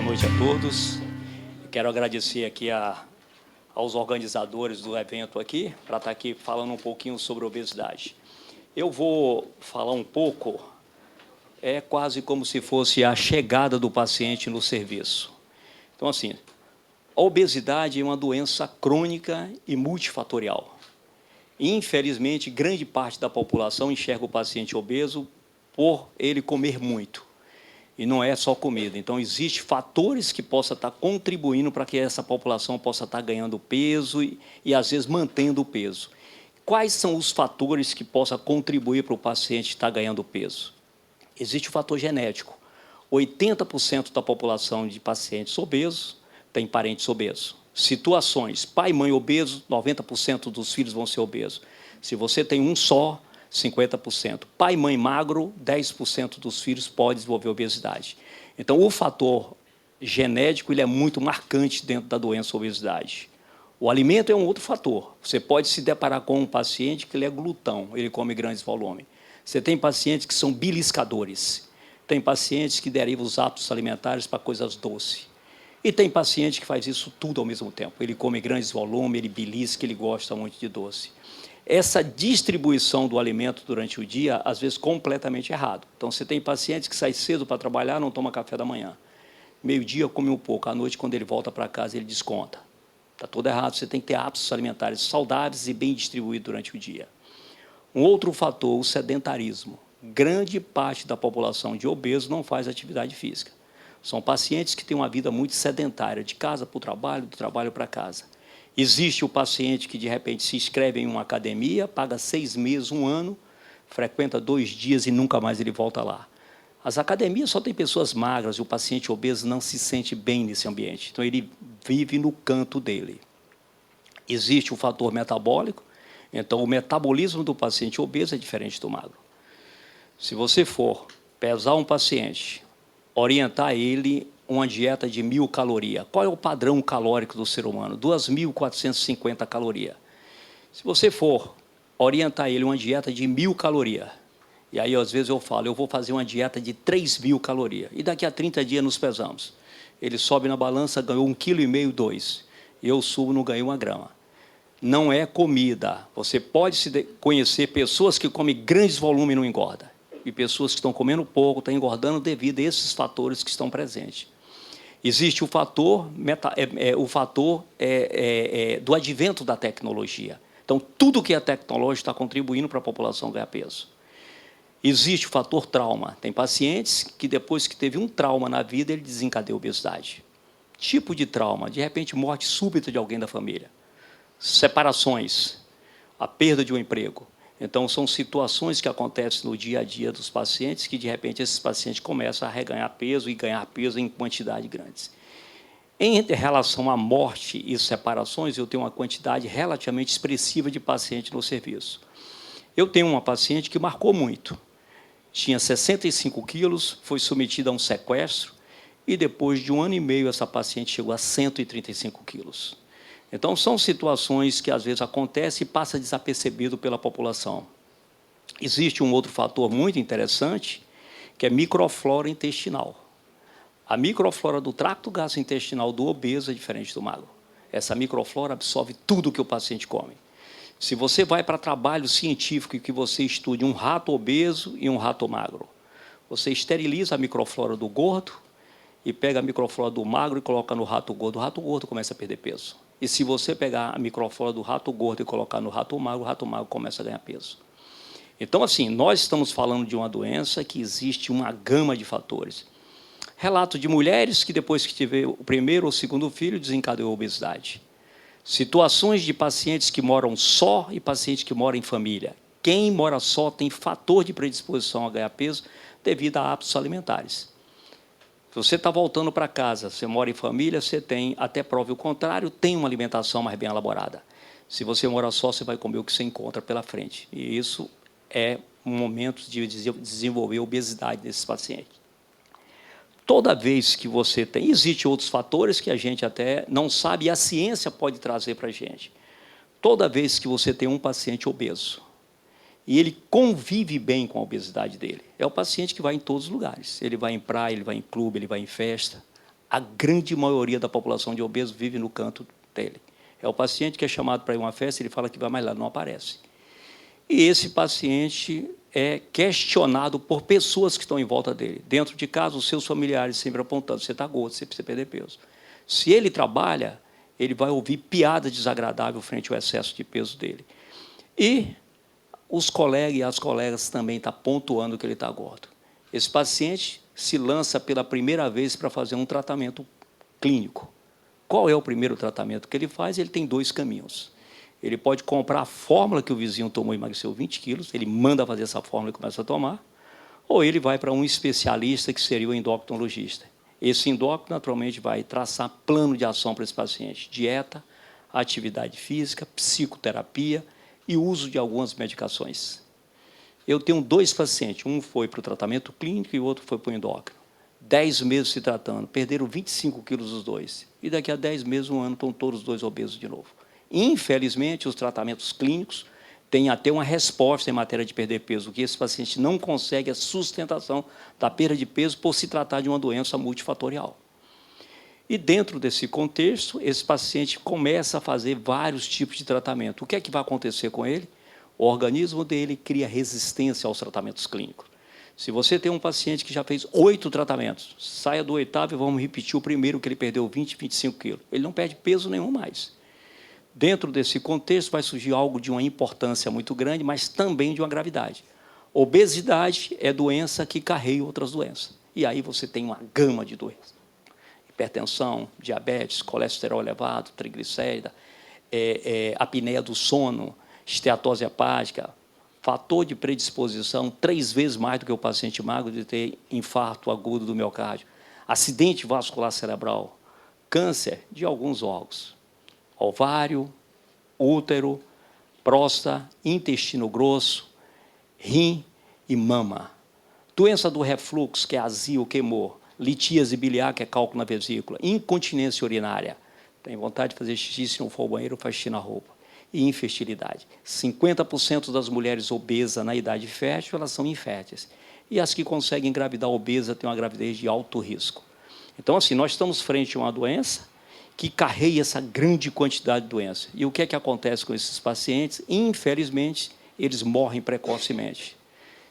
noite a todos. Quero agradecer aqui aos organizadores do evento aqui, para estar aqui falando um pouquinho sobre obesidade. Eu vou falar um pouco, é quase como se fosse a chegada do paciente no serviço. Então, assim, a obesidade é uma doença crônica e multifatorial. Infelizmente, grande parte da população enxerga o paciente obeso por ele comer muito. E não é só comida. Então, existem fatores que possam estar contribuindo para que essa população possa estar ganhando peso e às vezes, mantendo o peso. Quais são os fatores que possam contribuir para o paciente estar ganhando peso? Existe o fator genético. 80% da população de pacientes obesos tem parentes obesos. Situações, pai e mãe obesos, 90% dos filhos vão ser obesos. Se você tem um só, 50%. Pai e mãe magro, 10% dos filhos podem desenvolver obesidade. Então, o fator genético ele é muito marcante dentro da doença obesidade. O alimento é um outro fator. Você pode se deparar com um paciente que ele é glutão, ele come grandes volumes. Você tem pacientes que são beliscadores. Tem pacientes que derivam os hábitos alimentares para coisas doces. E tem paciente que faz isso tudo ao mesmo tempo. Ele come grandes volumes, ele belisca, ele gosta muito de doce. Essa distribuição do alimento durante o dia, às vezes, completamente errado. Então, você tem pacientes que saem cedo para trabalhar, não toma café da manhã. Meio-dia, come um pouco. À noite, quando ele volta para casa, ele desconta. Está tudo errado. Você tem que ter hábitos alimentares saudáveis e bem distribuídos durante o dia. Um outro fator, o sedentarismo. Grande parte da população de obesos não faz atividade física. São pacientes que têm uma vida muito sedentária, de casa para o trabalho, do trabalho para casa. Existe o paciente que, de repente, se inscreve em uma academia, paga 6 meses, 1 ano, frequenta 2 dias e nunca mais ele volta lá. As academias só têm pessoas magras e o paciente obeso não se sente bem nesse ambiente. Então, ele vive no canto dele. Existe o fator metabólico. Então, o metabolismo do paciente obeso é diferente do magro. Se você for pesar um paciente, orientar ele uma dieta de 1.000 calorias. Qual é o padrão calórico do ser humano? 2.450 calorias. Se você for orientar ele uma dieta de 1.000 calorias, e aí às vezes eu falo, eu vou fazer uma dieta de 3.000 calorias, e daqui a 30 dias nos pesamos. Ele sobe na balança, ganhou 1,5 kg, 2. Eu subo, não ganhei 1 grama. Não é comida. Você pode conhecer pessoas que comem grandes volumes e não engordam. E pessoas que estão comendo pouco, estão engordando devido a esses fatores que estão presentes. Existe o fator, do advento da tecnologia. Então, tudo que é tecnológico está contribuindo para a população ganhar peso. Existe o fator trauma. Tem pacientes que, depois que teve um trauma na vida, ele desencadeia a obesidade. Tipo de trauma, de repente, morte súbita de alguém da família. Separações, a perda de um emprego. Então, são situações que acontecem no dia a dia dos pacientes que, de repente, esses pacientes começam a reganhar peso e ganhar peso em quantidades grandes. Em relação à morte e separações, eu tenho uma quantidade relativamente expressiva de pacientes no serviço. Eu tenho uma paciente que marcou muito. Tinha 65 quilos, foi submetida a um sequestro e, depois de 1 ano e meio, essa paciente chegou a 135 quilos. Então, são situações que, às vezes, acontecem e passa desapercebido pela população. Existe um outro fator muito interessante, que é microflora intestinal. A microflora do tracto gastrointestinal do obeso é diferente do magro. Essa microflora absorve tudo que o paciente come. Se você vai para trabalho científico e que você estude um rato obeso e um rato magro, você esteriliza a microflora do gordo e pega a microflora do magro e coloca no rato gordo. O rato gordo começa a perder peso. E se você pegar a microflora do rato gordo e colocar no rato magro começa a ganhar peso. Então, assim, nós estamos falando de uma doença que existe uma gama de fatores. Relato de mulheres que, depois que tiver o primeiro ou segundo filho, desencadeou a obesidade. Situações de pacientes que moram só e pacientes que moram em família. Quem mora só tem fator de predisposição a ganhar peso devido a hábitos alimentares. Se você está voltando para casa, você mora em família, você tem, até prova o contrário, tem uma alimentação mais bem elaborada. Se você mora só, você vai comer o que você encontra pela frente. E isso é um momento de desenvolver obesidade nesses pacientes. Toda vez que você tem... Existem outros fatores que a gente até não sabe e a ciência pode trazer para a gente. Toda vez que você tem um paciente obeso e ele convive bem com a obesidade dele, é o paciente que vai em todos os lugares. Ele vai em praia, ele vai em clube, ele vai em festa. A grande maioria da população de obesos vive no canto dele. É o paciente que é chamado para ir a uma festa, ele fala que vai, mas lá não aparece. E esse paciente é questionado por pessoas que estão em volta dele. Dentro de casa, os seus familiares sempre apontando, você está gordo, você precisa perder peso. Se ele trabalha, ele vai ouvir piada desagradável frente ao excesso de peso dele. E os colegas e as colegas também estão pontuando que ele está gordo. Esse paciente se lança pela primeira vez para fazer um tratamento clínico. Qual é o primeiro tratamento que ele faz? Ele tem dois caminhos. Ele pode comprar a fórmula que o vizinho tomou e emagreceu 20 quilos, ele manda fazer essa fórmula e começa a tomar, ou ele vai para um especialista, que seria o endocrinologista. Esse endócrino, naturalmente, vai traçar plano de ação para esse paciente: dieta, atividade física, psicoterapia e uso de algumas medicações. Eu tenho dois pacientes, um foi para o tratamento clínico e o outro foi para o endócrino. 10 meses se tratando, perderam 25 quilos os dois. E daqui a 10 meses, um ano, estão todos os dois obesos de novo. Infelizmente, os tratamentos clínicos têm até uma resposta em matéria de perder peso, que esse paciente não consegue a sustentação da perda de peso por se tratar de uma doença multifatorial. E, dentro desse contexto, esse paciente começa a fazer vários tipos de tratamento. O que é que vai acontecer com ele? O organismo dele cria resistência aos tratamentos clínicos. Se você tem um paciente que já fez 8 tratamentos, saia do 8º e vamos repetir o primeiro, que ele perdeu 20, 25 quilos. Ele não perde peso nenhum mais. Dentro desse contexto, vai surgir algo de uma importância muito grande, mas também de uma gravidade. Obesidade é doença que carrega outras doenças. E aí você tem uma gama de doenças. Hipertensão, diabetes, colesterol elevado, triglicérida, apneia do sono, esteatose hepática, fator de predisposição 3 vezes mais do que o paciente magro de ter infarto agudo do miocárdio, acidente vascular cerebral, câncer de alguns órgãos, ovário, útero, próstata, intestino grosso, rim e mama. Doença do refluxo, que é azia ou queimor, litíase biliar, que é cálculo na vesícula, incontinência urinária, tem vontade de fazer xixi, se não for ao banheiro, faz xixi na roupa. E infertilidade. 50% das mulheres obesas na idade fértil, elas são inférteis. E as que conseguem engravidar obesa têm uma gravidez de alto risco. Então, assim, nós estamos frente a uma doença que carrega essa grande quantidade de doença. E o que é que acontece com esses pacientes? Infelizmente, eles morrem precocemente.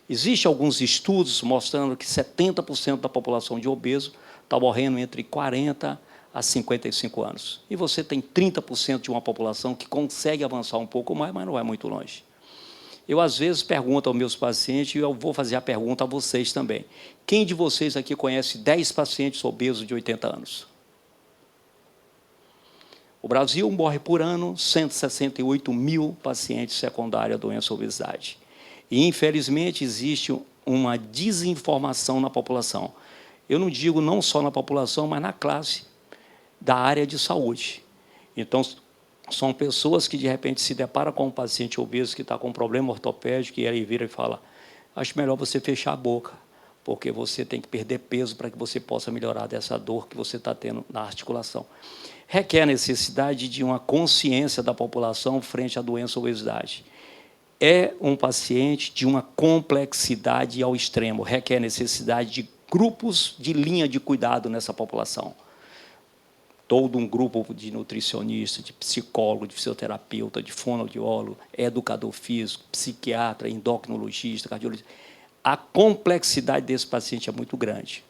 Existem alguns estudos mostrando que 70% da população de obeso está morrendo entre 40 a 55 anos. E você tem 30% de uma população que consegue avançar um pouco mais, mas não vai muito longe. Eu, às vezes, pergunto aos meus pacientes, e eu vou fazer a pergunta a vocês também. Quem de vocês aqui conhece 10 pacientes obesos de 80 anos? O Brasil morre por ano 168 mil pacientes secundários à doença obesidade. E, infelizmente, existe uma desinformação na população. Eu não digo não só na população, mas na classe da área de saúde. Então, são pessoas que, de repente, se deparam com um paciente obeso que está com um problema ortopédico e ele vira e fala: acho melhor você fechar a boca, porque você tem que perder peso para que você possa melhorar dessa dor que você está tendo na articulação. Requer a necessidade de uma consciência da população frente à doença obesidade. É um paciente de uma complexidade ao extremo, requer necessidade de grupos de linha de cuidado nessa população. Todo um grupo de nutricionista, de psicólogo, de fisioterapeuta, de fonoaudiólogo, educador físico, psiquiatra, endocrinologista, cardiologista. A complexidade desse paciente é muito grande.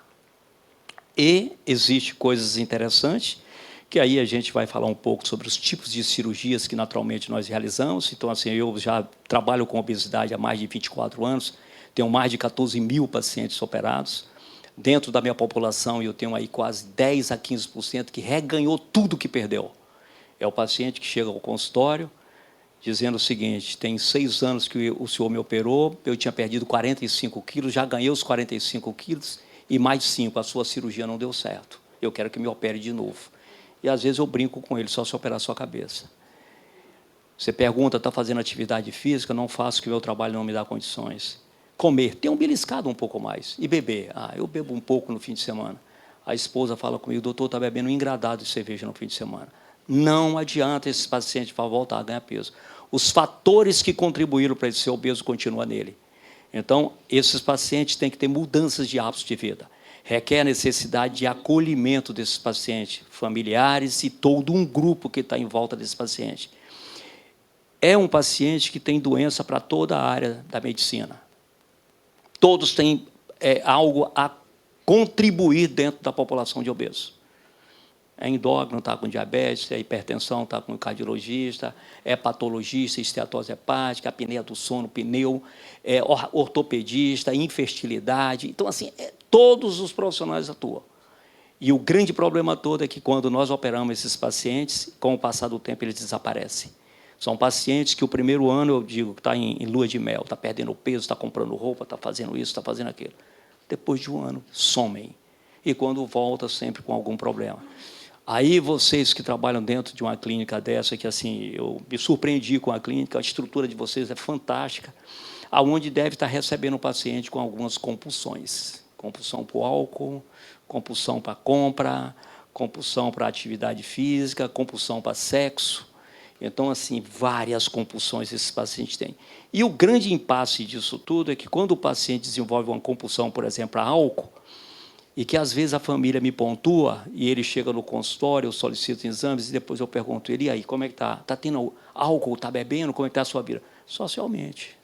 E existem coisas interessantes, que aí a gente vai falar um pouco sobre os tipos de cirurgias que naturalmente nós realizamos. Então, assim, eu já trabalho com obesidade há mais de 24 anos, tenho mais de 14 mil pacientes operados. Dentro da minha população, eu tenho aí quase 10 a 15% que reganhou tudo que perdeu. É o paciente que chega ao consultório dizendo o seguinte: tem 6 anos que o senhor me operou, eu tinha perdido 45 quilos, já ganhei os 45 quilos e mais 5, a sua cirurgia não deu certo. Eu quero que me opere de novo. E, às vezes, eu brinco com ele: só se operar a sua cabeça. Você pergunta, está fazendo atividade física? Não faço, que o meu trabalho não me dá condições. Comer, tem um beliscado um pouco mais. E beber? Eu bebo um pouco no fim de semana. A esposa fala comigo: doutor, está bebendo um engradado de cerveja no fim de semana. Não adianta esse paciente voltar a ganhar peso. Os fatores que contribuíram para ele ser obeso continuam nele. Então, esses pacientes têm que ter mudanças de hábitos de vida. requer a necessidade de acolhimento desses pacientes, familiares e todo um grupo que está em volta desse paciente. É um paciente que tem doença para toda a área da medicina. Todos têm algo a contribuir dentro da população de obesos. É endócrino, está com diabetes, é hipertensão, está com cardiologista, é patologista, esteatose hepática, apneia do sono, pneu, é ortopedista, infertilidade. Então, assim, todos os profissionais atuam. E o grande problema todo é que, quando nós operamos esses pacientes, com o passar do tempo, eles desaparecem. São pacientes que o primeiro ano, eu digo, que está em lua de mel, está perdendo peso, está comprando roupa, está fazendo isso, está fazendo aquilo. Depois de um ano, somem. E, quando volta, sempre com algum problema. Aí, vocês que trabalham dentro de uma clínica dessa, que assim, eu me surpreendi com a clínica, a estrutura de vocês é fantástica, aonde deve estar recebendo o paciente com algumas compulsões. Compulsão para o álcool, compulsão para compra, compulsão para atividade física, compulsão para sexo. Então, assim, várias compulsões esses pacientes têm. E o grande impasse disso tudo é que, quando o paciente desenvolve uma compulsão, por exemplo, para álcool, e que, às vezes, a família me pontua, e ele chega no consultório, eu solicito exames, e depois eu pergunto ele, e aí, como é que está? Está tendo álcool? Está bebendo? Como é que está a sua vida? Socialmente.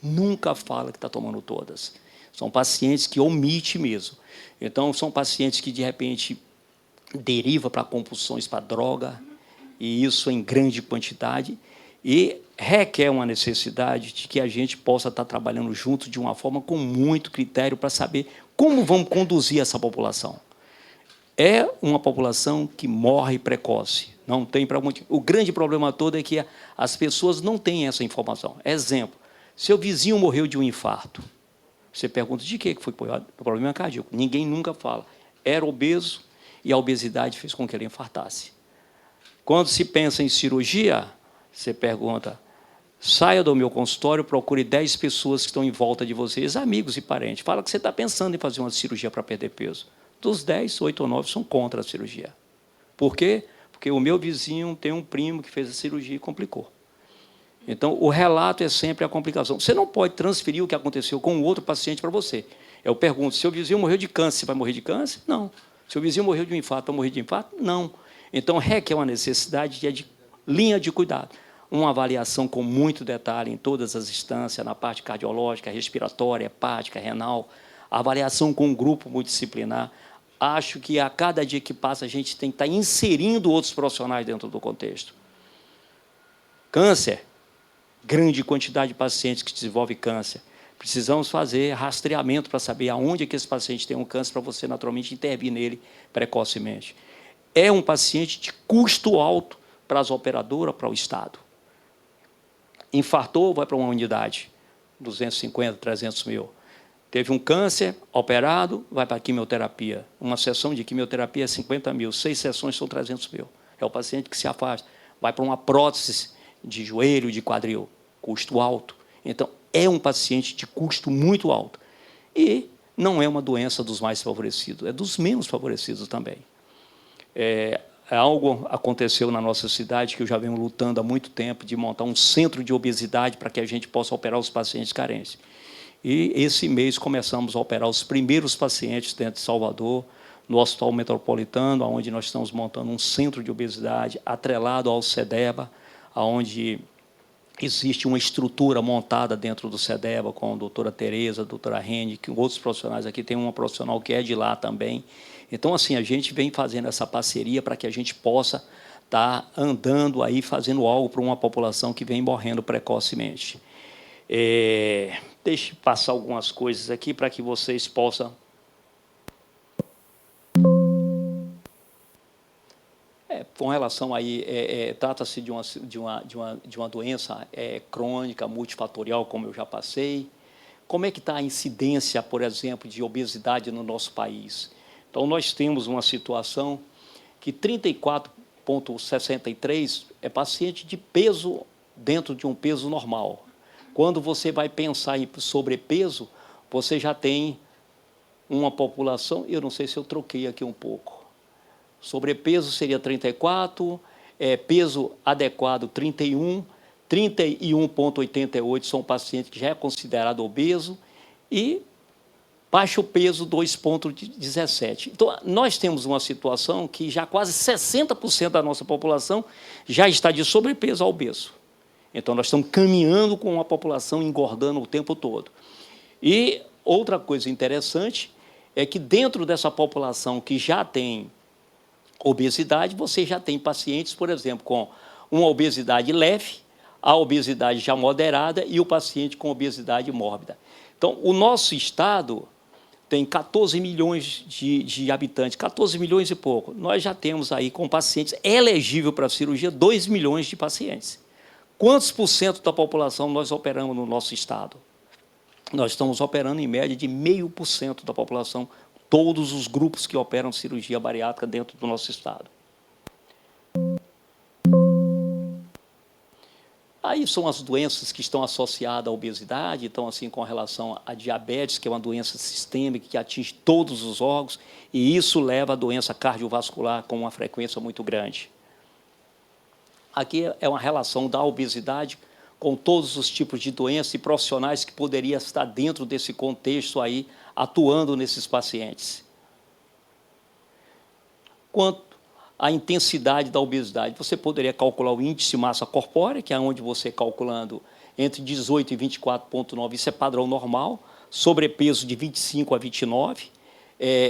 Nunca fala que está tomando todas. São pacientes que omitem mesmo. Então, são pacientes que, de repente, derivam para compulsões para droga, e isso em grande quantidade, e requer uma necessidade de que a gente possa estar trabalhando junto de uma forma com muito critério para saber como vamos conduzir essa população. É uma população que morre precoce, não tem para muito. O grande problema todo é que as pessoas não têm essa informação. Exemplo, seu vizinho morreu de um infarto. Você pergunta, de que foi problema cardíaco? Ninguém nunca fala. Era obeso e a obesidade fez com que ele infartasse. Quando se pensa em cirurgia, você pergunta, saia do meu consultório, procure 10 pessoas que estão em volta de vocês, amigos e parentes. Fala que você está pensando em fazer uma cirurgia para perder peso. Dos 10, 8 ou 9 são contra a cirurgia. Por quê? Porque o meu vizinho tem um primo que fez a cirurgia e complicou. Então, o relato é sempre a complicação. Você não pode transferir o que aconteceu com o outro paciente para você. Eu pergunto, seu vizinho morreu de câncer, você vai morrer de câncer? Não. Seu vizinho morreu de um infarto, vai morrer de infarto? Não. Então, requer uma necessidade de linha de cuidado. Uma avaliação com muito detalhe em todas as instâncias, na parte cardiológica, respiratória, hepática, renal, avaliação com um grupo multidisciplinar. Acho que, a cada dia que passa, a gente tem que estar inserindo outros profissionais dentro do contexto. Câncer, grande quantidade de pacientes que desenvolvem câncer. Precisamos fazer rastreamento para saber aonde é que esse paciente tem um câncer, para você, naturalmente, intervir nele precocemente. É um paciente de custo alto para as operadoras, para o Estado. Infartou, vai para uma unidade, 250, 300 mil. Teve um câncer, operado, vai para a quimioterapia. Uma sessão de quimioterapia é 50 mil, 6 sessões são 300 mil. É o paciente que se afasta, vai para uma prótese de joelho, de quadril, custo alto. Então, é um paciente de custo muito alto. E não é uma doença dos mais favorecidos, é dos menos favorecidos também. Algo aconteceu na nossa cidade que eu já venho lutando há muito tempo, de montar um centro de obesidade para que a gente possa operar os pacientes carentes. E, esse mês, começamos a operar os primeiros pacientes dentro de Salvador, no Hospital Metropolitano, onde nós estamos montando um centro de obesidade atrelado ao CEDEBA, onde existe uma estrutura montada dentro do CEDEBA, com a doutora Tereza, a doutora Rene, que outros profissionais aqui, tem uma profissional que é de lá também. Então, assim, a gente vem fazendo essa parceria para que a gente possa estar andando aí, fazendo algo para uma população que vem morrendo precocemente. Deixe passar algumas coisas aqui para que vocês possam... com relação aí, trata-se de uma doença crônica, multifatorial, como eu já passei. Como é que está a incidência, por exemplo, de obesidade no nosso país? Então, nós temos uma situação que 34,63 é paciente de peso dentro de um peso normal. Quando você vai pensar em sobrepeso, você já tem uma população, eu não sei se eu troquei aqui um pouco. Sobrepeso seria 34, peso adequado 31, 31,88 são pacientes que já é considerado obeso, e baixo peso 2,17. Então, nós temos uma situação que já quase 60% da nossa população já está de sobrepeso a obeso. Então, nós estamos caminhando com uma população engordando o tempo todo. E outra coisa interessante é que, dentro dessa população que já tem obesidade, você já tem pacientes, por exemplo, com uma obesidade leve, a obesidade já moderada e o paciente com obesidade mórbida. Então, o nosso estado tem 14 milhões de habitantes, 14 milhões e pouco. Nós já temos aí, com pacientes elegível para a cirurgia, 2 milhões de pacientes. Quantos por cento da população nós operamos no nosso estado? Nós estamos operando, em média, de 0,5% da população, todos os grupos que operam cirurgia bariátrica dentro do nosso estado. Aí são as doenças que estão associadas à obesidade, então, assim, com relação à diabetes, que é uma doença sistêmica que atinge todos os órgãos, e isso leva à doença cardiovascular com uma frequência muito grande. Aqui é uma relação da obesidade com todos os tipos de doenças e profissionais que poderiam estar dentro desse contexto aí, atuando nesses pacientes. Quanto à intensidade da obesidade, você poderia calcular o índice de massa corpórea, que é onde você calculando entre 18 e 24,9, isso é padrão normal, sobrepeso de 25 a 29,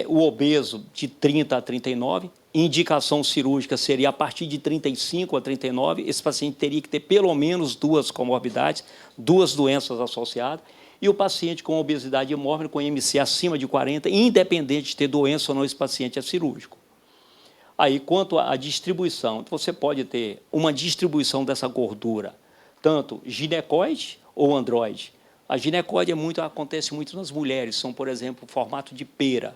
o obeso de 30 a 39, indicação cirúrgica seria a partir de 35 a 39, esse paciente teria que ter pelo menos 2 comorbidades, 2 doenças associadas, e o paciente com obesidade mórbida, com IMC acima de 40, independente de ter doença ou não, esse paciente é cirúrgico. Aí, quanto à distribuição, você pode ter uma distribuição dessa gordura, tanto ginecoide ou androide. A ginecoide acontece muito nas mulheres, são, por exemplo, formato de pera.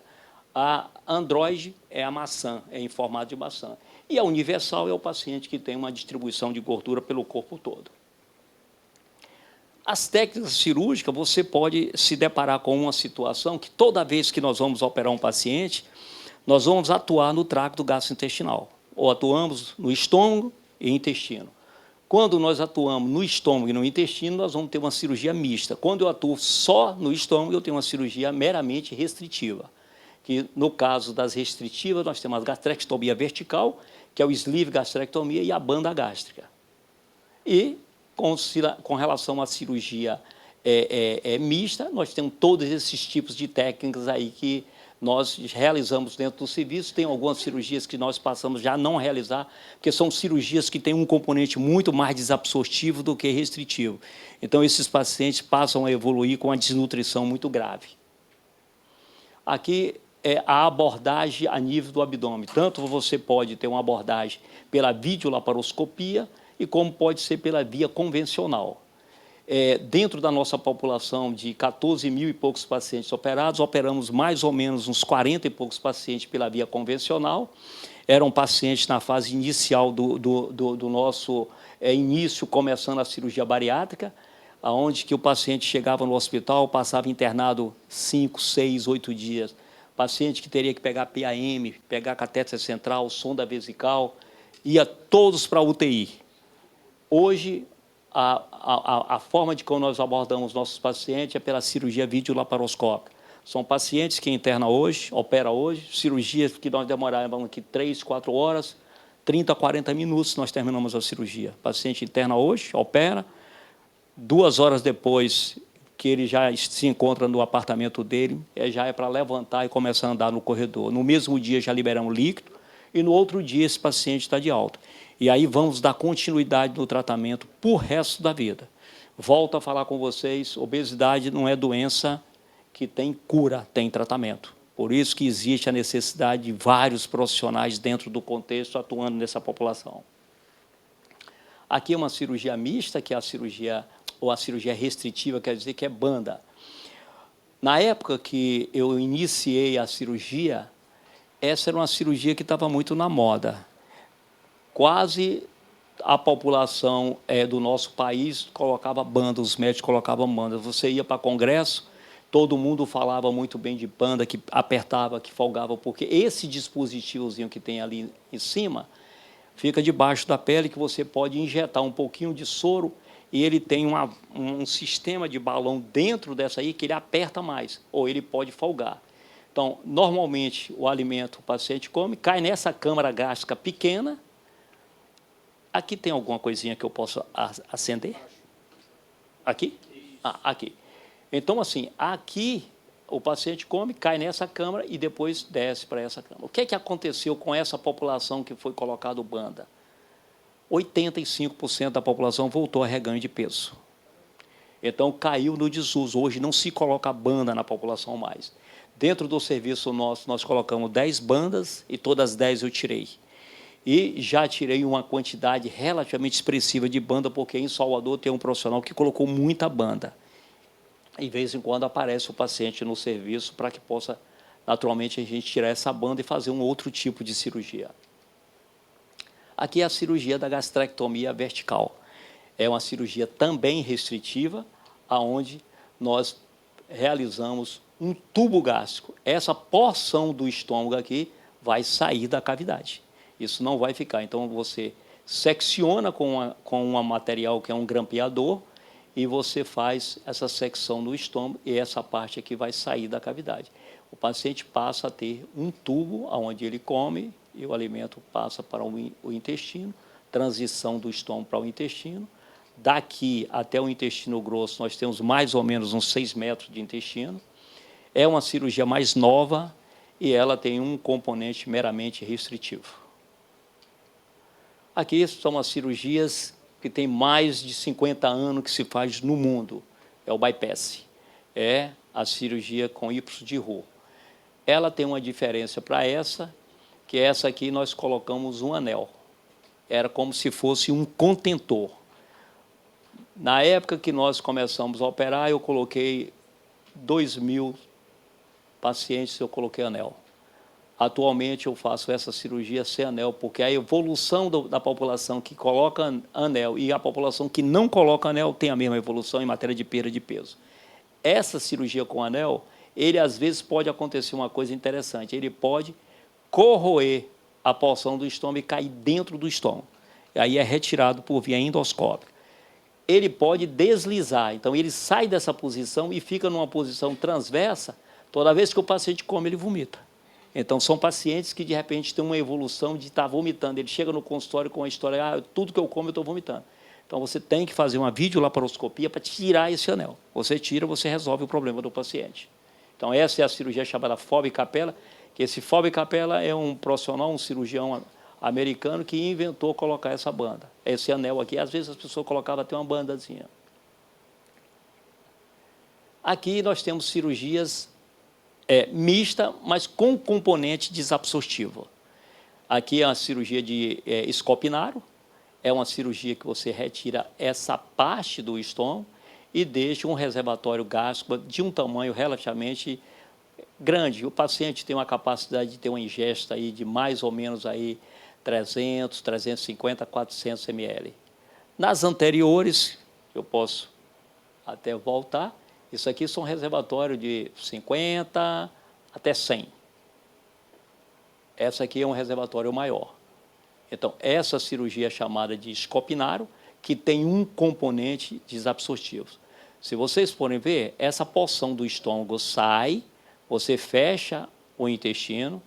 A androide é a maçã, é em formato de maçã. E a universal é o paciente que tem uma distribuição de gordura pelo corpo todo. As técnicas cirúrgicas, você pode se deparar com uma situação que toda vez que nós vamos operar um paciente, nós vamos atuar no tracto gastrointestinal, ou atuamos no estômago e intestino. Quando nós atuamos no estômago e no intestino, nós vamos ter uma cirurgia mista. Quando eu atuo só no estômago, eu tenho uma cirurgia meramente restritiva, que no caso das restritivas, nós temos a gastrectomia vertical, que é o sleeve gastrectomia, e a banda gástrica. E, com relação à cirurgia mista, nós temos todos esses tipos de técnicas aí que nós realizamos dentro do serviço. Tem algumas cirurgias que nós passamos já a não realizar, porque são cirurgias que têm um componente muito mais desabsortivo do que restritivo. Então, esses pacientes passam a evoluir com uma desnutrição muito grave. Aqui é a abordagem a nível do abdômen. Tanto você pode ter uma abordagem pela videolaparoscopia, e como pode ser pela via convencional. Dentro da nossa população de 14 mil e poucos pacientes operados, operamos mais ou menos uns 40 e poucos pacientes pela via convencional. Eram pacientes na fase inicial do nosso início, começando a cirurgia bariátrica, onde que o paciente chegava no hospital, passava internado 5, 6, 8 dias. Paciente que teria que pegar PAM, pegar catéter central, sonda vesical, ia todos para a UTI. Hoje, a forma de como nós abordamos nossos pacientes é pela cirurgia videolaparoscópica. São pacientes que internam hoje, operam hoje, cirurgias que nós demorávamos aqui 3, 4 horas, 30 a 40 minutos nós terminamos a cirurgia. O paciente interna hoje, opera, 2 horas depois que ele já se encontra no apartamento dele, já é para levantar e começar a andar no corredor. No mesmo dia já liberamos líquido e no outro dia esse paciente está de alta. E aí vamos dar continuidade no tratamento por resto da vida. Volto a falar com vocês, obesidade não é doença que tem cura, tem tratamento. Por isso que existe a necessidade de vários profissionais dentro do contexto atuando nessa população. Aqui é uma cirurgia mista, que é a cirurgia, ou a cirurgia restritiva, quer dizer que é banda. Na época que eu iniciei a cirurgia, essa era uma cirurgia que estava muito na moda. Quase a população do nosso país colocava banda, os médicos colocavam banda. Você ia para congresso, todo mundo falava muito bem de banda, que apertava, que folgava, porque esse dispositivozinho que tem ali em cima fica debaixo da pele, que você pode injetar um pouquinho de soro e ele tem um sistema de balão dentro dessa aí que ele aperta mais, ou ele pode folgar. Então, normalmente, o alimento o paciente come, cai nessa câmara gástrica pequena. Aqui tem alguma coisinha que eu possa acender? Aqui? Aqui. Então, assim, aqui o paciente come, cai nessa câmara e depois desce para essa câmara. O que é que aconteceu com essa população que foi colocado banda? 85% da população voltou a reganho de peso. Então, caiu no desuso. Hoje não se coloca banda na população mais. Dentro do serviço nosso, nós colocamos 10 bandas e todas as 10 eu tirei. E já tirei uma quantidade relativamente expressiva de banda, porque em Salvador tem um profissional que colocou muita banda. E, de vez em quando, aparece o paciente no serviço para que possa, naturalmente, a gente tirar essa banda e fazer um outro tipo de cirurgia. Aqui é a cirurgia da gastrectomia vertical. É uma cirurgia também restritiva, onde nós realizamos um tubo gástrico. Essa porção do estômago aqui vai sair da cavidade. Isso não vai ficar. Então, você secciona com um material que é um grampeador e você faz essa secção no estômago e essa parte aqui vai sair da cavidade. O paciente passa a ter um tubo onde ele come e o alimento passa para o intestino, transição do estômago para o intestino. Daqui até o intestino grosso, nós temos mais ou menos uns 6 metros de intestino. É uma cirurgia mais nova e ela tem um componente meramente restritivo. Aqui são as cirurgias que tem mais de 50 anos que se faz no mundo. É o bypass. É a cirurgia com Ipsos de Roux. Ela tem uma diferença para essa, que essa aqui nós colocamos um anel. Era como se fosse um contentor. Na época que nós começamos a operar, eu coloquei 2.000 pacientes, eu coloquei anel. Atualmente, eu faço essa cirurgia sem anel, porque a evolução da população que coloca anel e a população que não coloca anel tem a mesma evolução em matéria de perda de peso. Essa cirurgia com anel, ele às vezes pode acontecer uma coisa interessante, ele pode corroer a porção do estômago e cair dentro do estômago. Aí é retirado por via endoscópica. Ele pode deslizar, então ele sai dessa posição e fica numa posição transversa, toda vez que o paciente come, ele vomita. Então, são pacientes que, de repente, têm uma evolução de estar vomitando. Ele chega no consultório com a história, tudo que eu como, eu estou vomitando. Então, você tem que fazer uma videolaparoscopia para tirar esse anel. Você tira, você resolve o problema do paciente. Então, essa é a cirurgia chamada Fábio Capella, que esse Fábio Capella é um profissional, um cirurgião americano que inventou colocar essa banda. Esse anel aqui, às vezes as pessoas colocavam até uma bandazinha. Aqui nós temos cirurgias mista, mas com componente desabsortivo. Aqui é a cirurgia de Scopinaro, é uma cirurgia que você retira essa parte do estômago e deixa um reservatório gástrico de um tamanho relativamente grande. O paciente tem uma capacidade de ter uma ingesta aí de mais ou menos aí 300, 350, 400 ml. Nas anteriores, eu posso até voltar, isso aqui são reservatórios de 50 até 100. Essa aqui é um reservatório maior. Então, essa cirurgia é chamada de Scopinaro, que tem um componente desabsortivo. Se vocês forem ver, essa porção do estômago sai, você fecha o intestino,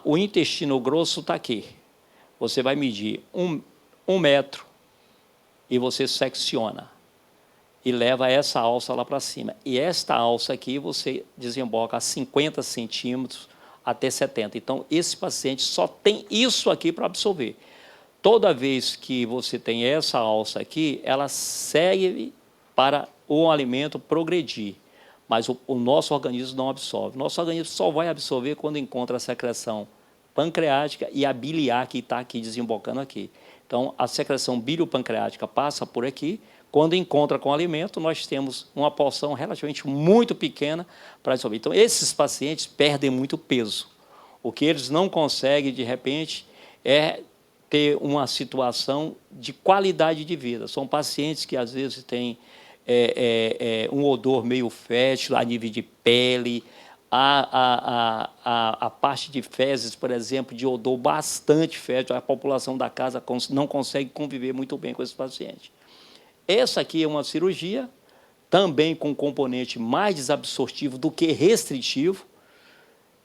o intestino grosso está aqui. Você vai medir um metro e você secciona e leva essa alça lá para cima. E esta alça aqui você desemboca a 50 centímetros até 70. Então, esse paciente só tem isso aqui para absorver. Toda vez que você tem essa alça aqui, ela serve para o alimento progredir, mas o nosso organismo não absorve. Nosso organismo só vai absorver quando encontra a secreção pancreática e a biliar que está aqui desembocando aqui. Então, a secreção biliopancreática passa por aqui. Quando encontra com o alimento, nós temos uma porção relativamente muito pequena para absorver. Então, esses pacientes perdem muito peso. O que eles não conseguem, de repente, é ter uma situação de qualidade de vida. São pacientes que, às vezes, têm um odor meio fétido a nível de pele, A parte de fezes, por exemplo, de odor bastante fezes, a população da casa não consegue conviver muito bem com esse paciente. Essa aqui é uma cirurgia, também com componente mais desabsortivo do que restritivo.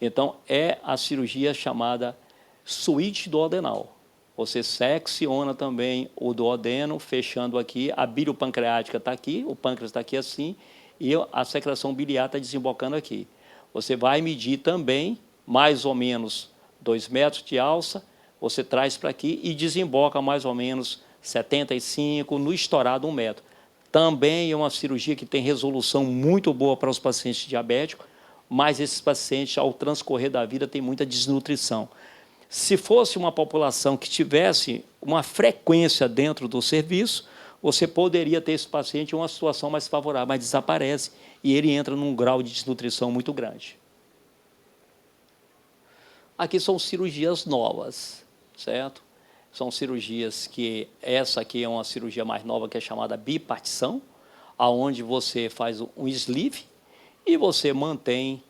Então, é a cirurgia chamada suíte duodenal. Você secciona também o duodeno, fechando aqui, a bílio pancreática está aqui, o pâncreas está aqui assim, e a secreção biliar está desembocando aqui. Você vai medir também, mais ou menos 2 metros de alça, você traz para aqui e desemboca mais ou menos 75, no estourado 1 metro. Também é uma cirurgia que tem resolução muito boa para os pacientes diabéticos, mas esses pacientes, ao transcorrer da vida, têm muita desnutrição. Se fosse uma população que tivesse uma frequência dentro do serviço, você poderia ter esse paciente em uma situação mais favorável, mas desaparece e ele entra num grau de desnutrição muito grande. Aqui são cirurgias novas, certo? São cirurgias que, essa aqui é uma cirurgia mais nova, que é chamada bipartição, aonde você faz um sleeve e você mantém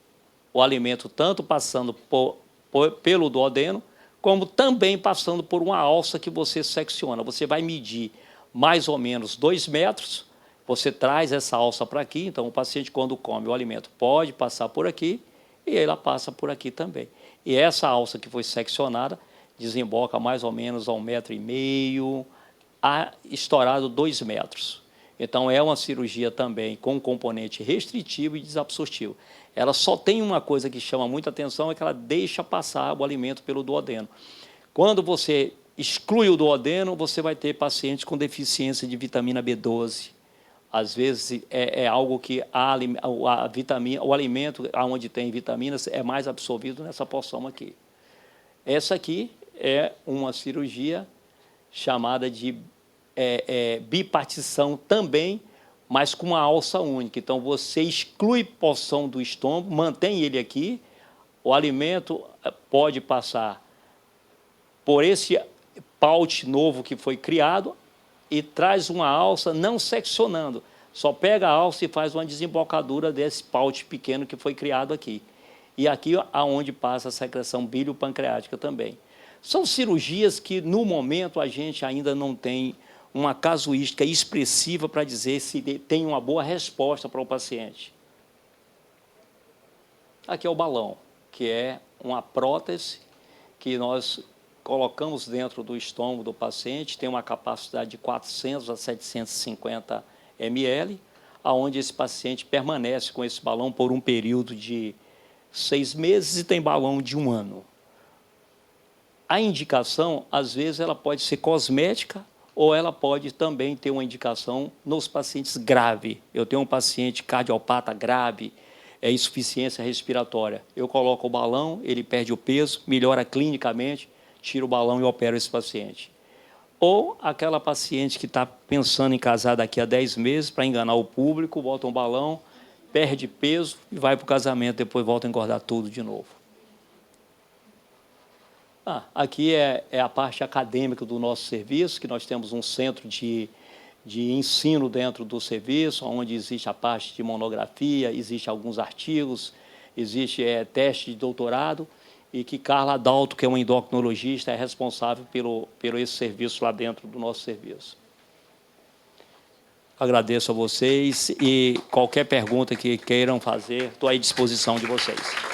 o alimento tanto passando pelo duodeno, como também passando por uma alça que você secciona. Você vai medir mais ou menos 2 metros, você traz essa alça para aqui, então o paciente, quando come o alimento, pode passar por aqui e ela passa por aqui também. E essa alça que foi seccionada desemboca mais ou menos a 1,5 metro, a estourado 2 metros. Então, é uma cirurgia também com componente restritivo e desabsortivo. Ela só tem uma coisa que chama muita atenção, é que ela deixa passar o alimento pelo duodeno. Quando você exclui o duodeno, você vai ter pacientes com deficiência de vitamina B12. Às vezes, é algo que a vitamina, o alimento onde tem vitaminas é mais absorvido nessa porção aqui. Essa aqui é uma cirurgia chamada de bipartição também, mas com uma alça única. Então, você exclui porção do estômago, mantém ele aqui, o alimento pode passar por esse pouch novo que foi criado e traz uma alça não seccionando, só pega a alça e faz uma desembocadura desse pouch pequeno que foi criado aqui. E aqui aonde passa a secreção bílio-pancreática também. São cirurgias que, no momento, a gente ainda não tem uma casuística expressiva para dizer se tem uma boa resposta para o paciente. Aqui é o balão, que é uma prótese que nós colocamos dentro do estômago do paciente, tem uma capacidade de 400 a 750 ml, onde esse paciente permanece com esse balão por um período de 6 meses e tem balão de 1 ano. A indicação, às vezes, ela pode ser cosmética ou ela pode também ter uma indicação nos pacientes grave. Eu tenho um paciente cardiopata grave, insuficiência respiratória. Eu coloco o balão, ele perde o peso, melhora clinicamente, tiro o balão e opero esse paciente. Ou aquela paciente que está pensando em casar daqui a 10 meses para enganar o público, bota um balão, perde peso e vai para o casamento, depois volta a engordar tudo de novo. Aqui é a parte acadêmica do nosso serviço, que nós temos um centro de ensino dentro do serviço, onde existe a parte de monografia, existe alguns artigos, existe teste de doutorado, e que Carla Adalto, que é uma endocrinologista, é responsável pelo esse serviço lá dentro do nosso serviço. Agradeço a vocês e qualquer pergunta que queiram fazer, estou à disposição de vocês.